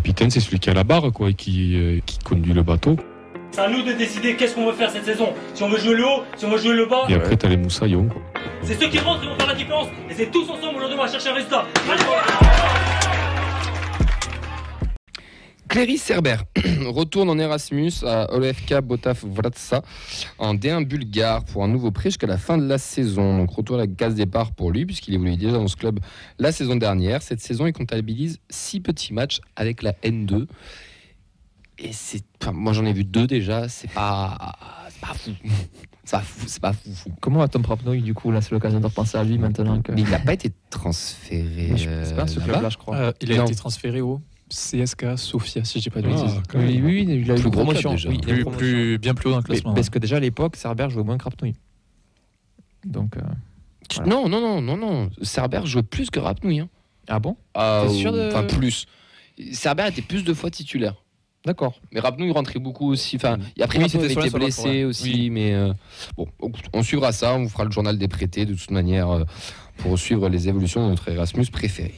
capitaine, c'est celui qui a la barre, quoi, et qui conduit le bateau. C'est à nous de décider qu'est-ce qu'on veut faire cette saison. Si on veut jouer le haut, si on veut jouer le bas. Et après, t'as les moussaillons, quoi. C'est ceux qui rentrent qui vont faire la différence. Et c'est tous ensemble aujourd'hui, on va chercher un résultat. Cléry Cerber retourne en Erasmus à OFK Botav Vratsa en D1 bulgare pour un nouveau prêt jusqu'à la fin de la saison. Donc retour à la case départ pour lui puisqu'il évoluait déjà dans ce club la saison dernière. Cette saison, il comptabilise 6 petits matchs avec la N2. Et moi j'en ai vu 2 déjà, c'est pas fou. C'est pas fou. Comment va Tom Propnoi du coup là, c'est l'occasion de repenser à lui maintenant que... Mais il n'a pas été transféré. C'est pas ce club-là, je crois. Il a été transféré au CSKA Sofia, si je dis pas de bêtises. Oui, il a eu une promotion. Oui, bien plus haut dans le classement. Parce que déjà à l'époque, Cerber jouait moins que Rapnouille. Donc. Voilà. Non. Cerber jouait plus que Rapnouille. Hein. Ah bon? T'es sûr de... Enfin, plus. Cerber était plus de fois titulaire. D'accord. Mais Rapnouille rentrait beaucoup aussi. Enfin, après, oui, il était blessé aussi. Oui. Mais bon, on suivra ça. On vous fera le journal des prêtés de toute manière pour suivre les évolutions de notre Erasmus préféré.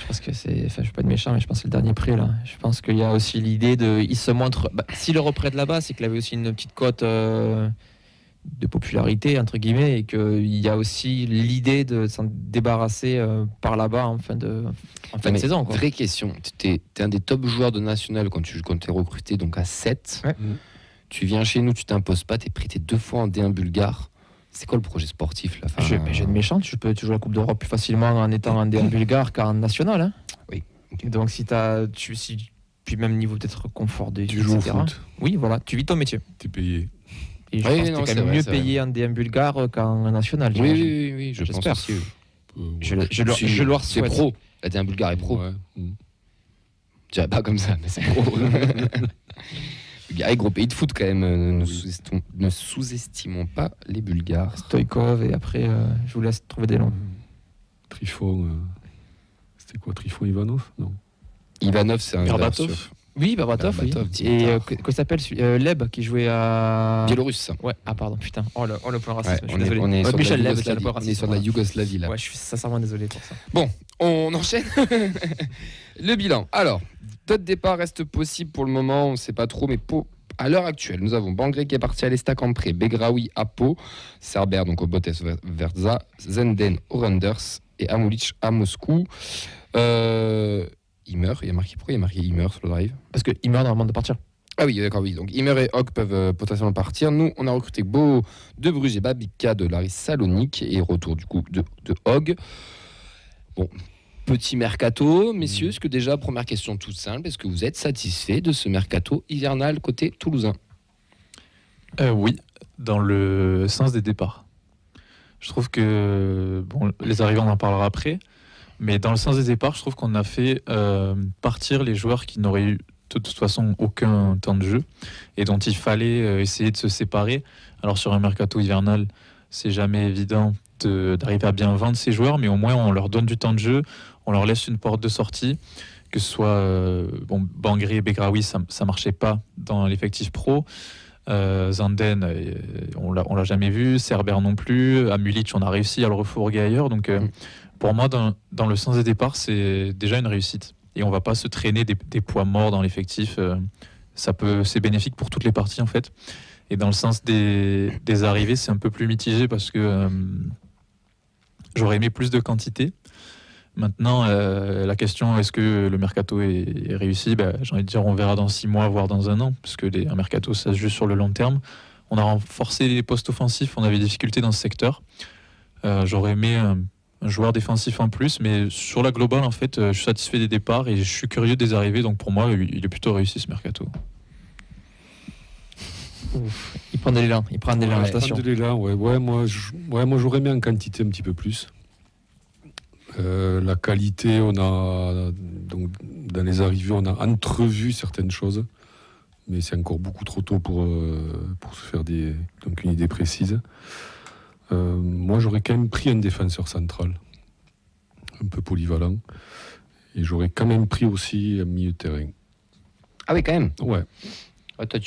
Je pense que c'est, je suis pas de méchant, mais je pense que c'est le dernier prêt là. Je pense qu'il y a aussi l'idée il se montre, s'il le reprête là-bas, c'est qu'il avait aussi une petite cote de popularité entre guillemets, et qu'il y a aussi l'idée de s'en débarrasser par là-bas en fin de saison. Quoi. Vraie question, t'es un des top joueurs de national quand t'es recruté donc à 7. Ouais. Tu viens chez nous, tu t'imposes pas, t'es prêté 2 fois en D1 bulgare. C'est quoi le projet sportif là? J'ai une méchante, tu joues la Coupe d'Europe plus facilement en étant en D1 bulgare qu'en national. Hein. Oui. Okay. Donc puis même niveau peut-être confort de vie, tu joues au foot. Oui, voilà, tu vis ton métier. T'es payé. Et je pense que t'es quand même mieux payé en D1 bulgare qu'en national. Oui, j'espère. Je le souhaite. C'est pro. La D1 bulgare est pro. Ouais. Je dirais pas comme ça, mais c'est pro. Gros pays de foot quand même, ne sous-estimons pas les Bulgares. Stoïkov et après je vous laisse trouver des noms. Trifon, c'était quoi, Trifon Ivanov? Non. Ivanov, c'est un Berbatov. Oui, Berbatov, oui. Et comment s'appelle Leb qui jouait à Biélorusse. Ouais, ah pardon, putain. Oh le point raciste, je suis désolé. On est sur la Yougoslavie là. Ouais, je suis sincèrement désolé pour ça. Bon, on enchaîne. Le bilan. Alors, d'autres départs restent possibles pour le moment, on ne sait pas trop, mais à l'heure actuelle, nous avons Bangré qui est parti à l'Estac en prêt, Begraoui à Pau, Cerber donc au Botes Verza, Zenden au Randers et Amulic à Moscou. Immer, il y a marqué Immer sur le drive. Parce que Immer normalement de partir. Ah oui, d'accord, oui. Donc Immer et Hogg peuvent potentiellement partir. Nous, on a recruté Beau de Bruges et Babika de Laris Salonique et retour du coup de Hogg. Bon. Petit mercato, messieurs, est-ce que déjà, première question toute simple, est-ce que vous êtes satisfait de ce mercato hivernal côté toulousain? Oui, dans le sens des départs. Je trouve que, les arrivants, on en parlera après, mais dans le sens des départs, je trouve qu'on a fait partir les joueurs qui n'auraient eu de toute façon aucun temps de jeu et dont il fallait essayer de se séparer. Alors sur un mercato hivernal, c'est jamais évident d'arriver à bien vendre ces joueurs, mais au moins on leur donne du temps de jeu, on leur laisse une porte de sortie, que ce soit Bangré et Begraoui, ça marchait pas dans l'effectif pro. Zanden, on l'a jamais vu, Cerber non plus, Amulic, on a réussi à le refourguer ailleurs. Donc pour moi, dans le sens des départs, c'est déjà une réussite. Et on va pas se traîner des poids morts dans l'effectif. C'est bénéfique pour toutes les parties en fait. Et dans le sens des arrivées, c'est un peu plus mitigé parce que j'aurais aimé plus de quantité. Maintenant, la question, est-ce que le mercato est réussi? J'ai envie de dire, on verra dans 6 mois, voire dans 1 an, parce que un mercato, ça se joue sur le long terme. On a renforcé les postes offensifs, on avait des difficultés dans ce secteur. J'aurais aimé un joueur défensif en plus, mais sur la globale, en fait, je suis satisfait des départs et je suis curieux des arrivées, donc pour moi, il est plutôt réussi ce mercato. Ouf. Il prend de l'élan, la station. Il prend de l'élan, ouais, moi j'aurais aimé en quantité un petit peu plus. La qualité, on a donc dans les arrivées, on a entrevu certaines choses, mais c'est encore beaucoup trop tôt pour se faire donc une idée précise. Moi, j'aurais quand même pris un défenseur central, un peu polyvalent, et j'aurais quand même pris aussi un milieu de terrain. Ah oui, quand même. Ouais. Ah, toi,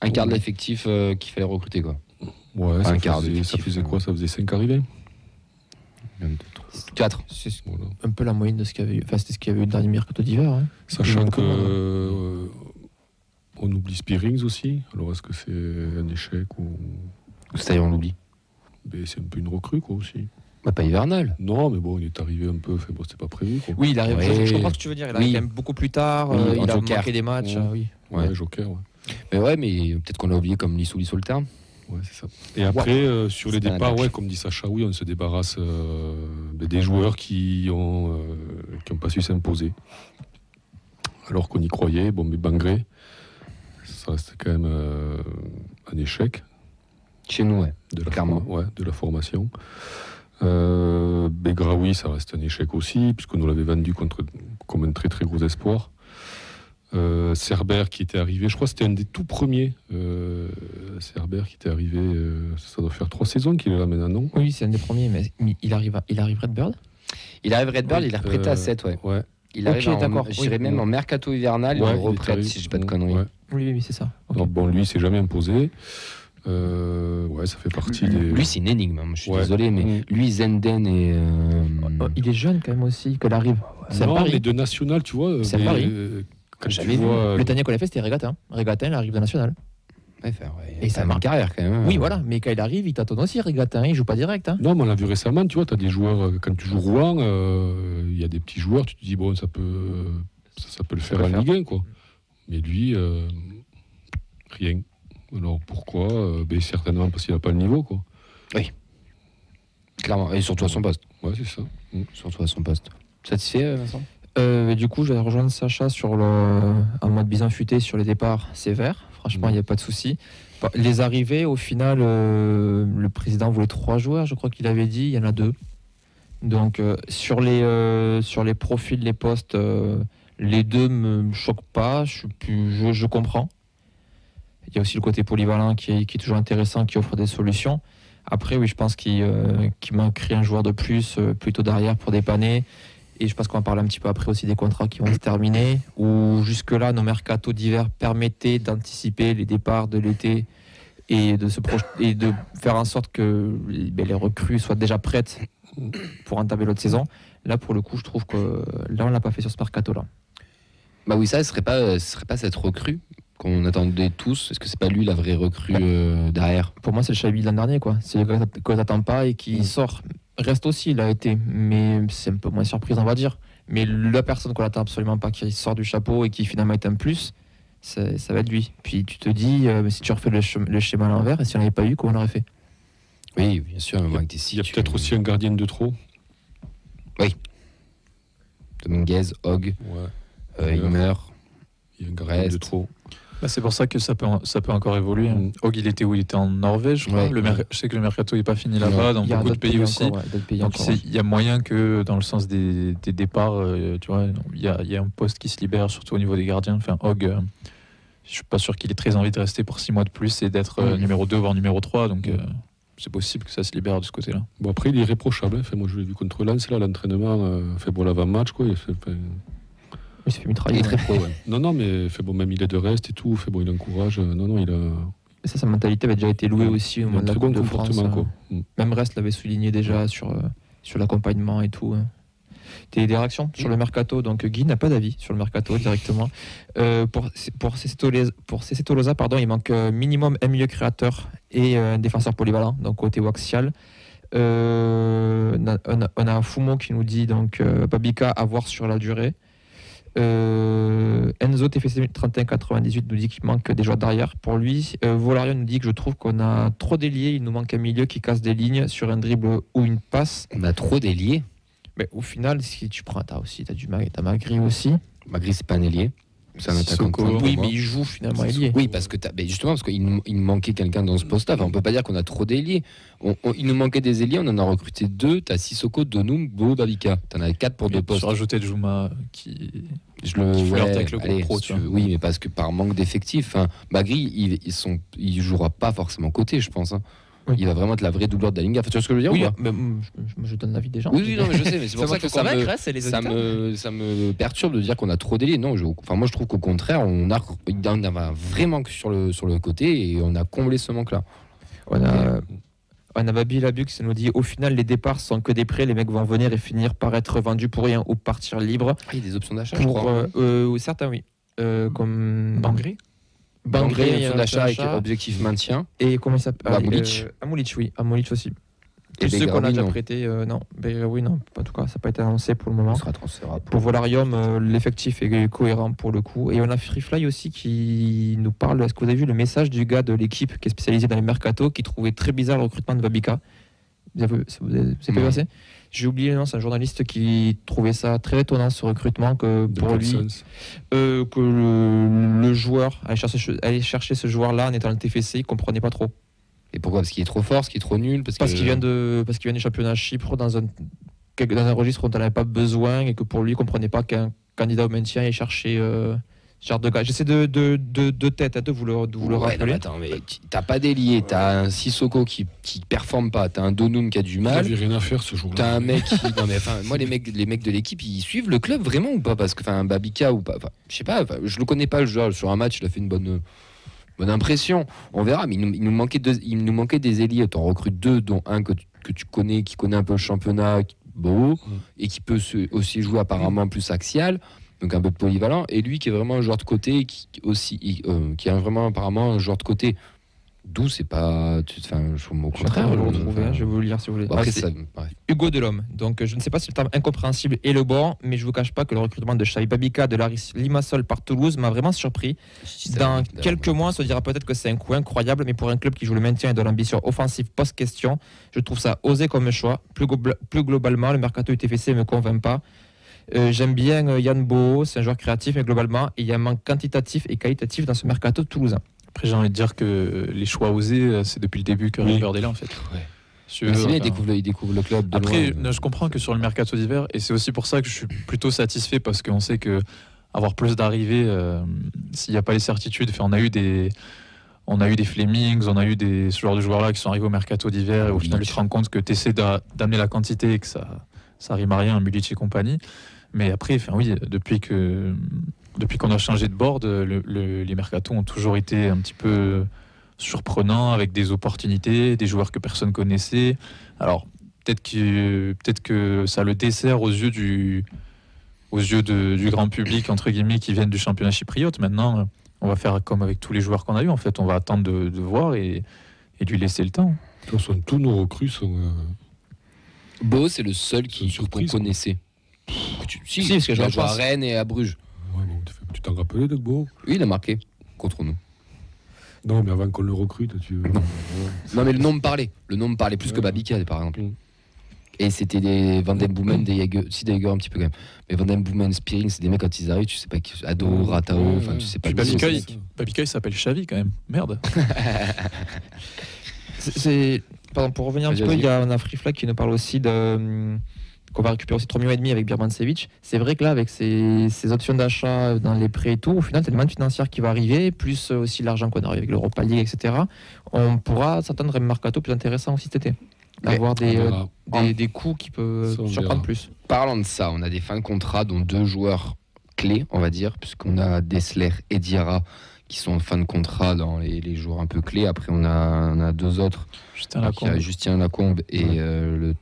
un quart de l'effectif qu'il fallait recruter, quoi. Ouais, ça faisait quoi? Ça faisait 5 arrivées. 4. C'est Voilà. un peu la moyenne de ce qu'il y avait eu. Enfin, c'était ce qu'il y avait eu le dernier mercato d'hiver. Hein. Sachant que on oublie Spearings aussi. Alors est-ce que c'est un échec ou C'est-à-dire, on l'oublie. ben, c'est un peu une recrue quoi aussi. Bah, pas hivernal. Non, mais bon, il est arrivé un peu. Bon, c'était pas prévu quoi. Oui, il arrive. Ouais. Je comprends ce que tu veux dire. Il Oui. arrive quand même beaucoup plus tard. Oui, en il a joker. manqué des matchs. Ouais. Oui. Ouais, Joker. Ouais. Mais peut-être qu'on l'a oublié comme Lissou le terme. Ouais, c'est ça. Et après, sur les C'est un départs, attaque. comme dit Sacha, oui, on se débarrasse des joueurs qui ont pas su s'imposer. Alors qu'on y croyait. Bon, mais Bangré, ça reste quand même un échec Chez nous, ouais. de la, Clairement. de la formation. Begraoui, ça reste un échec aussi, puisqu'on nous l'avait vendu comme un très très gros espoir. Cerber qui était arrivé, je crois que c'était un des tout premiers. Cerber qui était arrivé, ça doit faire 3 saisons qu'il est là maintenant, non? Oui, c'est un des premiers. Mais il arrive Redbird. Il arrive Redbird, Oui, il est reprêté à 7, ouais. Ouais. Il arrive Ok, d'accord. je dirais Oui. même en mercato hivernal, Ouais, il il est reprête, arrivé. si je dis pas de conneries. Ouais. Oui, c'est ça. Ok. Alors, bon, lui, il s'est jamais imposé. Ouais, ça fait partie des. Lui, c'est une énigme, hein. Je suis Ouais. désolé, mais Mm. lui, Zenden et. Il est jeune quand même aussi, qu'il arrive. C'est un Non, pari. mais de national, tu vois. C'est un mais, pari. Quand Jamais tu vu. vois, Le dernier qu'on a fait, c'était Régatin. Régatin, il arrive de national. Ouais, Et ça a une marque. carrière quand même. Oui, voilà. Mais quand il arrive, il tâtonne aussi, Régatin. Il joue pas direct. Hein. Non, mais on l'a vu récemment, tu vois, tu as des joueurs, quand tu joues Rouen, il y a des petits joueurs, tu te dis, bon, ça peut le faire en Ligue 1, quoi. Mais lui, rien. Alors pourquoi certainement parce qu'il n'a pas le niveau, quoi. Clairement, et surtout à son poste. Ouais, c'est ça. Surtout à son poste. Satisfait, Vincent? Et du coup, je vais rejoindre Sacha sur un mode bison futé sur les départs sévères. Franchement, il n'y a pas de souci. Les arrivées, au final, le président voulait 3 joueurs, je crois qu'il avait dit. Il y en a 2. Donc, sur les profils, les postes, les 2 me choquent pas. Je comprends. Il y a aussi le côté polyvalent qui est toujours intéressant, qui offre des solutions. Après, oui, je pense qu'il manquerait un joueur de plus, plutôt derrière pour dépanner. Et je pense qu'on va parler un petit peu après aussi des contrats qui vont se terminer, où jusque-là, nos mercatos d'hiver permettaient d'anticiper les départs de l'été et de faire en sorte que les recrues soient déjà prêtes pour entamer l'autre saison. Là, pour le coup, je trouve que là, on l'a pas fait sur ce mercato-là. Bah oui, ça, ce serait pas cette recrue qu'on attendait tous. Est-ce que c'est pas lui la vraie recrue derrière? Pour moi, c'est le Chabi de l'an dernier, quoi. C'est le gars que t'attends pas et qui sort. Reste aussi, il a été, mais c'est un peu moins surprise, on va dire. Mais la personne qu'on attend absolument pas, qui sort du chapeau et qui finalement est un plus, ça va être lui. Puis tu te dis, si tu refais le schéma à l'envers, et si on n'avait pas eu, comment on aurait fait? Oui, bien sûr. Il y a peut-être aussi un gardien de trop. Dominguez, Hogg, Ouais. il meurt. Il y a un gardien de Reste. trop. Bah, c'est pour ça que ça peut encore évoluer. Mm. Hogg, il était où? Il était en Norvège, je crois. Ouais. Je sais que le mercato n'est pas fini là-bas, dans Il y a beaucoup de d'autres pays aussi. encore, ouais, d'autres pays Donc encore. il y a moyen que dans le sens des départs, tu vois, il y a un poste qui se libère, surtout au niveau des gardiens. Enfin, Hogg, je suis pas sûr qu'il ait très envie de rester pour 6 mois de plus et d'être numéro 2 voire numéro 3. Donc c'est possible que ça se libère de ce côté-là. Bon, après, il est irréprochable. Hein. Enfin, moi, je l'ai vu contre Lens, là, l'entraînement, fait pour l'avant-match, quoi. Il s'est fait mitrailler. Il est très pro, ouais. Non, mais fait bon, même il est de reste et tout. Fait bon, il encourage. Non, il a. Et ça, sa mentalité avait déjà été louée aussi au Il a moment un de la très Coupe bon de France. comportement, quoi. Même Rest l'avait souligné déjà sur l'accompagnement et tout. Des réactions sur le mercato. Donc Guy n'a pas d'avis sur le mercato directement. Pour CC Tolosa, pardon, il manque minimum un milieu créateur et un défenseur polyvalent, donc côté axial. On a Fumo qui nous dit donc Babika à voir sur la durée. Enzo TFC 3198 nous dit qu'il manque des joueurs derrière pour lui. Volario nous dit que je trouve qu'on a trop d'ailiers, il nous manque un milieu qui casse des lignes sur un dribble ou une passe. On a trop d'ailiers. Mais au final, si tu prends, t'as Magri aussi. Magri, c'est pas un ailier. C'est un attaquant. Sissoko. de pointe pour Oui, moi. mais il joue finalement ailier. Oui, parce que justement, parce qu'il nous manquait quelqu'un dans ce poste-là. Enfin, on peut pas dire qu'on a trop d'ailiers. Il nous manquait des ailiers, on en a recruté 2. T'as Sissoko, Donum, Bo, Babika. T'en as 4 pour 2 postes. Sur rajouter Juma qui Je le flirte avec le groupe pro, si tu tu veux. vois. Oui, mais parce que par manque d'effectifs, hein, Magri, il jouera pas forcément côté, je pense. Hein. Oui. Il va vraiment être la vraie doublure d'Alinga. Enfin, tu vois ce que je veux dire Oui, ou pas mais je donne l'avis des gens. Oui, non, mais je sais, mais c'est pour ça que ça me perturbe de dire qu'on a trop d'ailiers. Non, moi je trouve qu'au contraire, on a un vrai manque sur le côté et on a comblé ce manque-là. Anababi Labux nous dit au final, les départs sont que des prêts. Les mecs vont venir et finir par être vendus pour rien ou partir libre. Il y a des options d'achat, je crois. Certains, oui. Comme Bangré Bangré, il y a option un d'achat avec achat. objectif maintien. Et comment il s'appelle Amoulich. Amoulich, oui. Amoulich aussi. Et Tous ceux qu'on a Begraoui, déjà non. prêtés, non. Begraoui, non. En tout cas, ça n'a pas été annoncé pour le moment. On sera transférable. Pour Volarium, l'effectif est cohérent pour le coup. Et on a Freefly aussi qui nous parle. Est-ce que vous avez vu le message du gars de l'équipe qui est spécialisé dans les mercato qui trouvait très bizarre le recrutement de Babika? Vous avez pas Non. passé? J'ai oublié le nom, c'est un journaliste qui trouvait ça très étonnant ce recrutement que De pour quel lui, sens que le joueur allait chercher ce joueur-là en étant le TFC, il comprenait pas trop. Et pourquoi? Parce qu'il est trop fort, parce qu'il est trop nul, parce Qu'il vient du championnat à Chypre dans un registre dont on n'avait pas besoin et que pour lui, il comprenait pas qu'un candidat au maintien ait cherché ce genre de gars. J'essaie de tête de vous le Ouais, non, rappeler. mais attends, mais t'as pas d'ailier, t'as un Sissoko qui performe pas, t'as un Donoum qui a du Il mal. n'avait rien à faire ce jour-là. T'as un mec qui. Non, mais enfin, moi, les mecs de l'équipe, ils suivent le club vraiment ou pas? Parce que, enfin, Babika ou pas. Enfin, je sais pas, enfin, je le connais pas, le joueur. Sur un match, il a fait une bonne impression. On verra, mais il nous manquait des ailiers. T'en recrutes deux, dont un que tu connais, qui connaît un peu le championnat, beau, et qui peut aussi jouer apparemment plus axial. Donc un peu polyvalent. Et lui, qui est vraiment un joueur de côté, qui est vraiment apparemment un joueur de côté. D'où c'est pas. Enfin, je au contraire. Je vais le retrouver, je vais vous le lire si vous voulez. Après, C'est ça, bref. Hugo Delhomme. Donc je ne sais pas si le terme incompréhensible est le bon, mais je vous cache pas que le recrutement de Xavi Babika de Laris Limassol par Toulouse m'a vraiment surpris. Dans quelques mois, on se dira peut-être que c'est un coup incroyable, mais pour un club qui joue le maintien et de l'ambition offensive post-question, je trouve ça osé comme choix. Plus globalement, le mercato UTFC ne me convainc pas. J'aime bien Yann Bo, c'est un joueur créatif, mais globalement, il y a un manque quantitatif et qualitatif dans ce mercato toulousain. Après, j'ai envie de dire que les choix osés, c'est depuis le début que Riverdale est là, en fait. Ouais. Sur- Mais c'est bien, enfin, il découvre le club. De Après, loin. je comprends que sur le mercato d'hiver, et c'est aussi pour ça que je suis plutôt satisfait, parce qu'on sait que avoir plus d'arrivées, s'il n'y a pas les certitudes, on a eu des Flemings, on a eu ce genre de joueurs-là qui sont arrivés au mercato d'hiver, et au final, tu te rends compte que tu essaies d'amener la quantité et que ça rime à rien, Milic et compagnie. Mais après, oui, depuis qu'on a changé de board, les mercatos ont toujours été un petit peu surprenants, avec des opportunités, des joueurs que personne connaissait. Alors, peut-être que ça le dessert aux yeux du grand public, entre guillemets, qui viennent du championnat chypriote. Maintenant, on va faire comme avec tous les joueurs qu'on a eu. En fait, on va attendre de voir et lui laisser le temps. De toute façon, tous nos recrues sont. Beau, c'est le seul C'est une qu'on surprise, connaissait. Si, parce que il je a le joué à pense. Rennes et à Bruges. Ouais, bon, tu t'en rappelais de Beau? Oui, il a marqué contre nous. Non, mais avant qu'on le recrute, tu veux. Non, mais le nom me parlait. Le nom me parlait plus que Ouais. Babika, par exemple. Mm. Et c'était des Van Den Boomen, des Jaeger. Si, des Jaeger un petit peu quand même. Mais Van Den Boomen, Spearing, c'est des mecs quand ils arrivent, tu sais pas qui. Ado, Ratao, enfin, tu sais pas Puis qui Babika, c'est. Babika, il s'appelle Xavi quand même. Merde. Pardon, pour revenir un Vas-y, petit peu, vas-y. on a Free Flag qui nous parle aussi qu'on va récupérer aussi 3,5 millions avec Birmancevic. C'est vrai que là, avec ces options d'achat dans les prêts et tout, au final, tu as une manne financière qui va arriver, plus aussi l'argent qu'on a avec l'Europa League, etc. On pourra s'attendre à un mercato plus intéressant aussi cet été. Mais Avoir On verra. des coûts qui peuvent Ça, on surprendre verra. plus. Parlant de ça, on a des fins de contrat, dont 2 joueurs clés, on va dire, puisqu'on a Dessler et Diarra qui sont en fin de contrat dans les joueurs un peu clés. Après, on a 2 autres. Justin Donc, il y a Lacombe. Justin Lacombe et le.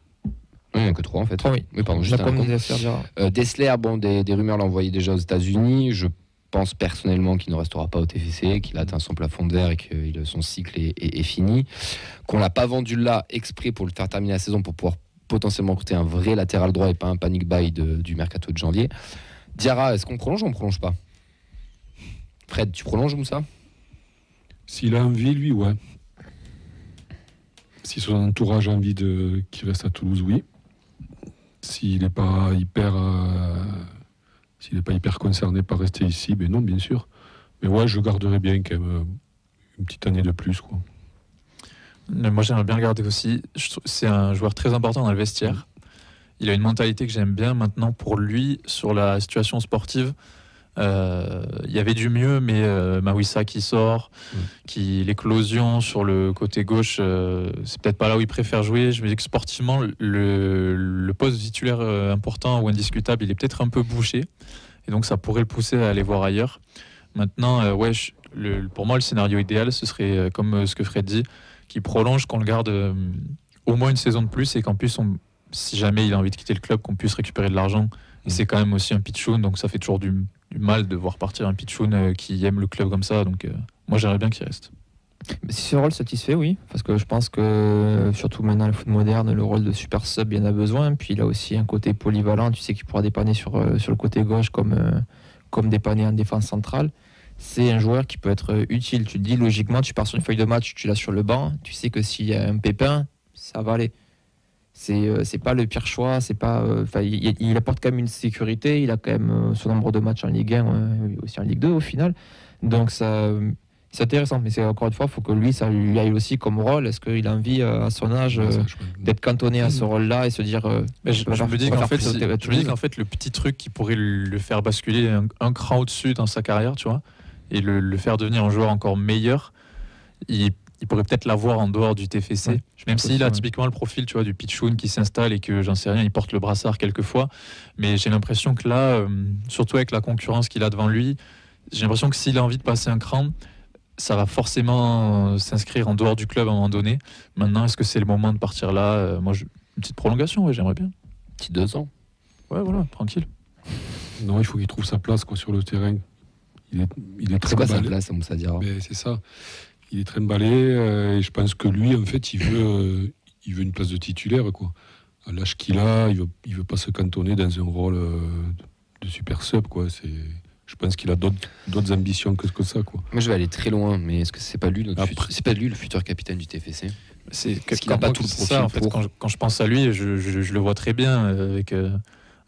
Non, il n'y en a que 3 en fait. 3, oui. Oui, pardon, Justin Jacob Lacombe. Dessler, Dessler, bon, des rumeurs l'envoyaient déjà aux États-Unis. Je pense personnellement qu'il ne restera pas au TFC, qu'il a atteint son plafond de verre et que son cycle est fini. Qu'on l'a pas vendu là exprès pour le faire terminer la saison pour pouvoir potentiellement recruter un vrai latéral droit et pas un panic buy du mercato de janvier. Diarra, est-ce qu'on prolonge ou on ne prolonge pas? Fred, tu prolonges ou ça? S'il a envie, lui, ouais. Si son entourage a envie qu'il reste à Toulouse, oui. S'il n'est pas hyper concerné par rester ici, ben non, bien sûr. Mais ouais, je garderais bien quand même une petite année de plus, quoi. Moi, j'aimerais bien le garder aussi. C'est un joueur très important dans le vestiaire. Il a une mentalité que j'aime bien. Maintenant, pour lui, sur la situation sportive, il y avait du mieux, mais Mawissa qui sort, l'éclosion sur le côté gauche, c'est peut-être pas là où il préfère jouer. Je me dis que sportivement, le poste titulaire important ou indiscutable, il est peut-être un peu bouché. Et donc, ça pourrait le pousser à aller voir ailleurs. Maintenant, pour moi, le scénario idéal, ce serait comme ce que Fred dit, qu'il prolonge, qu'on le garde au moins une saison de plus et qu'en plus, si jamais il a envie de quitter le club, qu'on puisse récupérer de l'argent. Et c'est quand même aussi un pitchoun, donc ça fait toujours du mal de voir partir un pitchoun qui aime le club comme ça. Donc moi, j'aimerais bien qu'il reste. Si ce rôle satisfait, oui, parce que je pense que surtout maintenant le foot moderne, le rôle de super sub, il en a besoin. Puis il a aussi un côté polyvalent, tu sais qu'il pourra dépanner sur le côté gauche comme dépanner en défense centrale. C'est un joueur qui peut être utile. Tu te dis logiquement, tu pars sur une feuille de match, tu l'as sur le banc, tu sais que s'il y a un pépin, ça va aller. C'est pas le pire choix, c'est pas. Il apporte quand même une sécurité. Il a quand même son nombre de matchs en Ligue 1, aussi en Ligue 2 au final. Donc ça. C'est intéressant, mais c'est encore une fois, il faut que lui, ça lui aille aussi comme rôle. Est-ce qu'il a envie, à son âge, d'être cantonné à ce rôle-là et se dire. Je me dis qu'en fait, le petit truc qui pourrait le faire basculer un cran au-dessus dans sa carrière, tu vois, et le faire devenir un joueur encore meilleur, il pourrait peut-être l'avoir en dehors du TFC. Ouais, même s'il a typiquement le profil, tu vois, du pitchoun qui s'installe et que, j'en sais rien, il porte le brassard quelquefois. Mais j'ai l'impression que là, surtout avec la concurrence qu'il a devant lui, j'ai l'impression que s'il a envie de passer un cran, ça va forcément s'inscrire en dehors du club à un moment donné. Maintenant, est-ce que c'est le moment de partir là? Moi, une petite prolongation, ouais, j'aimerais bien. Petit 2 ans. Ouais, voilà, tranquille. Non, il faut qu'il trouve sa place sur le terrain. Il est très c'est quoi emballé. sa place, Moussa Diarra? C'est ça. Il est très emballé et je pense que lui, en fait, il veut une place de titulaire, quoi. À l'âge qu'il a, il veut pas se cantonner dans un rôle de super sub, quoi. Je pense qu'il a d'autres ambitions que ça, quoi. Moi, je vais aller très loin, mais est-ce que c'est pas lui c'est pas lui le futur capitaine du TFC? Parce qu'il n'a pas tout le profil ça, en fait, quand je pense à lui, je le vois très bien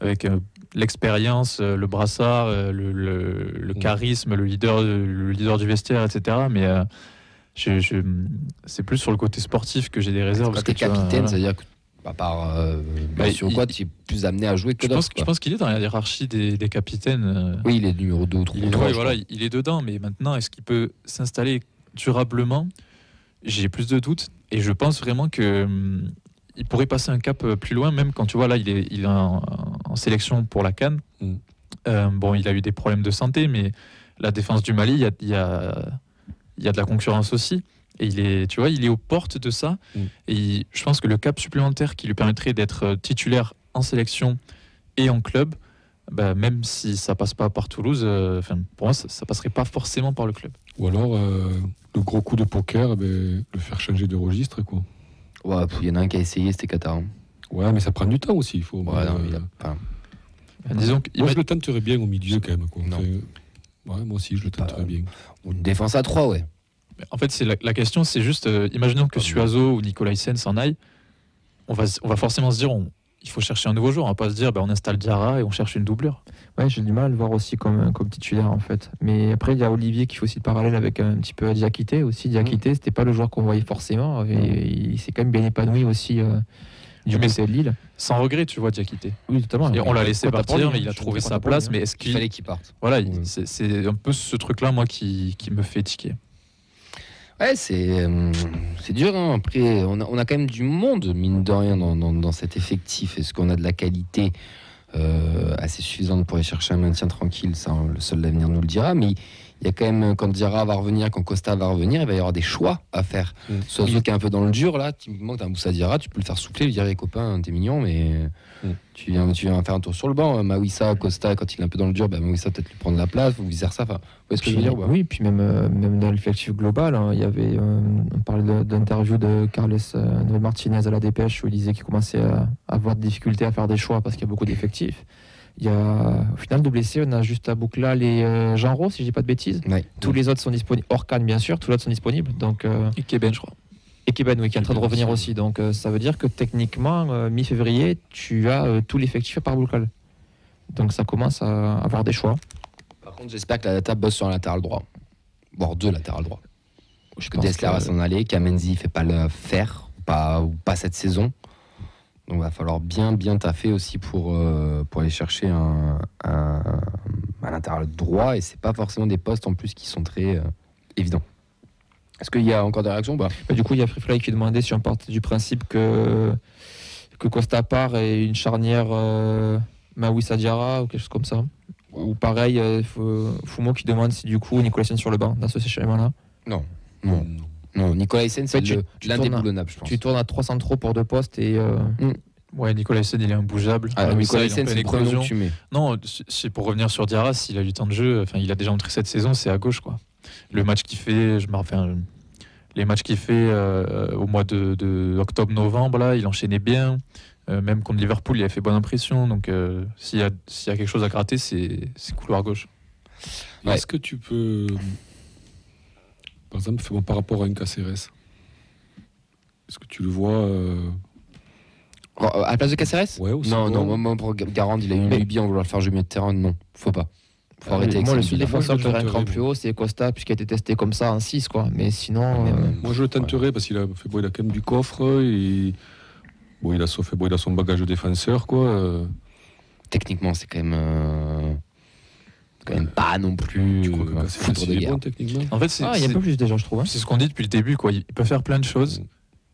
avec l'expérience, le brassard, le charisme, le leader du vestiaire, etc. Mais c'est plus sur le côté sportif que j'ai des réserves. Parce que t'es capitaine, c'est-à-dire que à part sur quoi tu es plus amené à jouer que d'autres. Je pense qu'il est dans la hiérarchie des capitaines. Oui, il est numéro 2 ou 3. Il est dedans, mais maintenant, est-ce qu'il peut s'installer durablement? J'ai plus de doutes. Et je pense vraiment qu'il pourrait passer un cap plus loin, même quand tu vois, là, il est en sélection pour la CAN. Bon, il a eu des problèmes de santé, mais la défense du Mali, il y a de la concurrence aussi. Et il est aux portes de ça. Et je pense que le cap supplémentaire qui lui permettrait d'être titulaire en sélection et en club, même si ça passe pas par Toulouse, pour moi, ça passerait pas forcément par le club. Ou alors, le gros coup de poker, le faire changer de registre, quoi. Ouais, il y en a un qui a essayé, c'était Qatar. Ouais, mais ça prend du temps aussi. Disons moi, je le tenterais bien au milieu, quand même, quoi. Ouais, moi aussi, je le tenterais bien. Une défense à 3, ouais. En fait, c'est la question, c'est juste, imaginons que Suazo ou Nicolaisen s'en aille, on va forcément se dire, il faut chercher un nouveau joueur, on va pas se dire, on installe Diarra et on cherche une doublure. Ouais, j'ai du mal à le voir aussi comme titulaire, en fait. Mais après, il y a Olivier qui fait aussi le parallèle avec un petit peu Diakité aussi. Diakité, c'était pas le joueur qu'on voyait forcément, et il s'est quand même bien épanoui aussi du côté de Lille. Sans regret, tu vois, Diakité. Oui, totalement. Et on l'a laissé partir, mais il a trouvé sa place, mais est-ce qu'il fallait qu'il parte? Voilà, c'est un peu ce truc-là, moi, qui me fait tiquer. Ouais, c'est dur. Hein. Après, on a quand même du monde, mine de rien, dans cet effectif. Est-ce qu'on a de la qualité assez suffisante pour aller chercher un maintien tranquille? Ça, le seul l'avenir nous le dira. Mais il y a quand même, quand Diarra va revenir, quand Costa va revenir, il va y avoir des choix à faire. Soit qui est un peu dans le dur, là, typiquement, t'as un Moussa Diarra, tu peux le faire souffler, lui dire, hey, copain, t'es mignon, mais tu viens faire un tour sur le banc. Mawissa, Costa, quand il est un peu dans le dur, Mawissa peut-être lui prendre la place, ou vice-versa. Enfin, vous voyez ce que je veux dire? Oui, puis même dans l'effectif global, il y avait, on parlait d'interview de Carles Martinez à la Dépêche, où il disait qu'il commençait à avoir des difficultés à faire des choix parce qu'il y a beaucoup d'effectifs. Il y a, au final, de blessés, on a juste à Boucla les Jean Rau, si je dis pas de bêtises. Ouais. Tous les autres sont disponibles. Orkan, bien sûr, tous les autres sont disponibles. Donc, et Keben, je crois. Et Keben, oui, qui est en train de revenir aussi. Donc, ça veut dire que techniquement, mi-février, tu as tout l'effectif par Boucla. Donc, ça commence à avoir des choix. Par contre, j'espère que la data bosse sur un latéral droit. Voire 2 latérales droits. Parce que Dessler va s'en aller, Kamenzi ne fait pas le faire, ou pas cette saison. Donc il va falloir bien taffer aussi pour aller chercher un latéral droit, et c'est pas forcément des postes en plus qui sont très évidents. Est-ce qu'il y a encore des réactions? Du coup, il y a Freefly qui demandait si on partait du principe que Costa part et une charnière Mawissa Diarra ou quelque chose comme ça. Ou pareil, Fumo qui demande si du coup Nicolaisen sur le banc dans ce schéma-là. Non. Non, Nicolas Hyssen, c'est Ouais, tu l'indéboulonnable, je pense. Tu tournes à 300 trop pour 2 postes et. Ouais, Nicolas Hyssen, il est imbougeable. Nicolas Ça, il est en Hyssen, c'est pleine le premier nom éclosion. que tu mets. Non, c'est pour revenir sur Diarra, s'il a eu temps de jeu, enfin, il a déjà montré cette saison, c'est à gauche, quoi. Le match qu'il fait, les matchs qu'il fait au mois de octobre-novembre, là, il enchaînait bien. Même contre Liverpool, il a fait bonne impression. Donc, s'il y a quelque chose à gratter, c'est couloir gauche. Ouais. Est-ce que tu peux, par exemple, par rapport à un Caceres, est-ce que tu le vois À la place de Caceres Ouais, au Non, second. moi, pour Garand, il a eu une lubie en vouloir faire jouer milieu de terrain. Non, faut pas. Faut arrêter avec Moi, ça. le seul défenseur que je verrais un tenterais, cran plus haut, c'est Costa, puisqu'il a été testé comme ça en 6, quoi. Mais sinon. Moi, je le tenterais parce qu'il a fait il a quand même du coffre. Et... Bon, il a son bagage de défenseur, quoi. Techniquement, c'est quand même pas non plus Tu crois que un Caceres, foudre de il est guerre. bon techniquement? En fait, Il y a un peu plus déjà, je trouve. Hein. c'est ce qu'on dit depuis le début, quoi. Il peut faire plein de choses,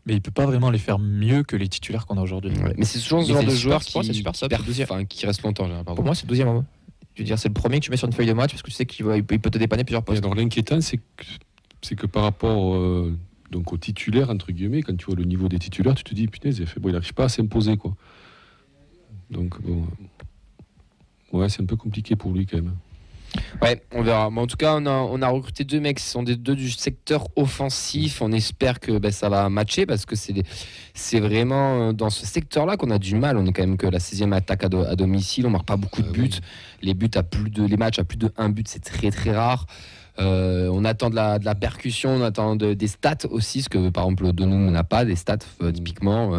mais il peut pas vraiment les faire mieux que les titulaires qu'on a aujourd'hui. Ouais. Mais c'est toujours ce Mais genre c'est de super joueur sport, c'est super sub, perd- c'est deuxième. enfin, qui reste longtemps. Pardon. Pour moi, c'est le 12e homme. Je veux dire, c'est le premier que tu mets sur une feuille de match parce que tu sais qu'il peut te dépanner plusieurs Et postes. alors, l'inquiétant, c'est que par rapport donc aux titulaires, entre guillemets, quand tu vois le niveau des titulaires, tu te dis, punaise, il n'arrive pas à s'imposer, quoi. Donc, bon. Ouais, c'est un peu compliqué pour lui, quand même. Ouais, on verra. Mais en tout cas, on a recruté 2 mecs qui sont des 2 du secteur offensif. On espère que ça va matcher parce que c'est vraiment dans ce secteur-là qu'on a du mal. On est quand même que la 16e attaque à domicile. On marque pas beaucoup de buts. Oui. Les matchs à plus de 1 but, c'est très très rare. On attend de la percussion, on attend des stats aussi, ce que par exemple Donum n'a pas, des stats typiquement.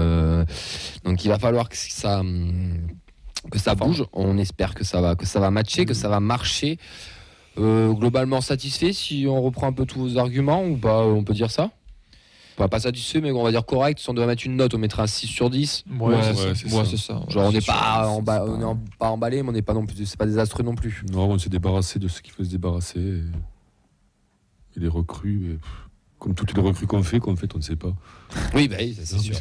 Donc il va falloir que ça bouge. On espère que ça va matcher, que ça va marcher. Globalement satisfait si on reprend un peu tous vos arguments ou pas, on peut dire ça. Pas satisfait, mais on va dire correct. Si on devait mettre une note, on mettrait un 6 sur 10. Ouais, c'est ça. Genre on n'est pas emballé, mais on n'est pas non plus, c'est pas désastreux non plus. Non, on s'est débarrassé de ce qu'il faut se débarrasser. Et les recrues, comme toutes les recrues qu'on fait, on ne sait pas. Oui, ça c'est sûr.